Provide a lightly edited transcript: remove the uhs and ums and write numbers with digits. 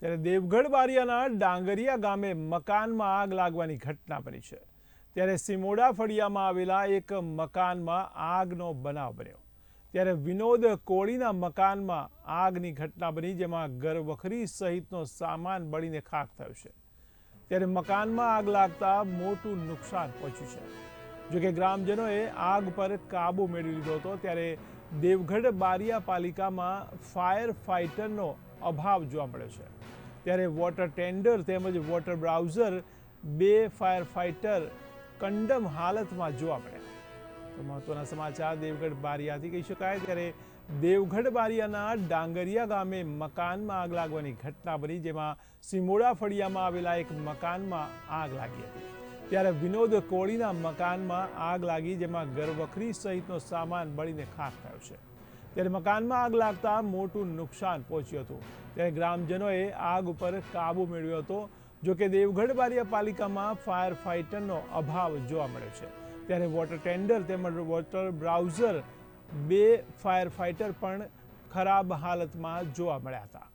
ત્યારે દેવગઢ બારિયાના ડાંગરિયા ગામે મકાનમાં આગ લાગવાની ઘટના બની છે। ત્યારે સિમોડા ફળિયામાં આવેલા એક મકાનમાં આગનો બનાવ બન્યો। ત્યારે વિનોદ કોળીના મકાનમાં આગની ઘટના બની, જેમાં ઘરવખરી સહિતનો સામાન બળીને ખાખ થયો છે। ત્યારે મકાનમાં આગ લાગતા મોટું નુકસાન પહોંચ્યું છે। જોકે ગ્રામજનોએ આગ પર કાબુ મેળવી લીધો હતો। ત્યારે દેવગઢ બારિયા પાલિકામાં ફાયર ફાઇટરનો અભાવ જોવા મળ્યો છે। ત્યારે વોટર ટેન્ડર તેમજ વોટર બ્રાઉઝર બે ફાયર ફાઇટર કંડમ હાલતમાં જોવા મળ્યા। તો મહત્વના સમાચાર દેવગઢ બારિયાથી કહી શકાય। ત્યારે દેવગઢ બારિયાના ડાંગરિયા ગામે મકાનમાં આગ લાગવાની ઘટના બની, જેમાં સિમોડા ફળિયામાં આવેલા એક મકાનમાં આગ લાગી હતી। ત્યારે વિનોદ કોળીના મકાનમાં આગ લાગી, જેમાં ઘરવખરી સહિતનો સામાન બળીને ખાખ થયો છે। ત્યારે મકાનમાં આગ લાગતા મોટું નુકસાન પહોંચ્યું હતું। ત્યારે ગ્રામજનોએ આગ ઉપર કાબુ મેળવ્યો હતો। જોકે દેવગઢ બારિયા પાલિકામાં ફાયર ફાઇટરનો અભાવ જોવા મળ્યો છે। ત્યારે વોટર ટેન્ડર તેમજ વોટર બ્રાઉઝર બે ફાયર ફાઇટર પણ ખરાબ હાલતમાં જોવા મળ્યા હતા।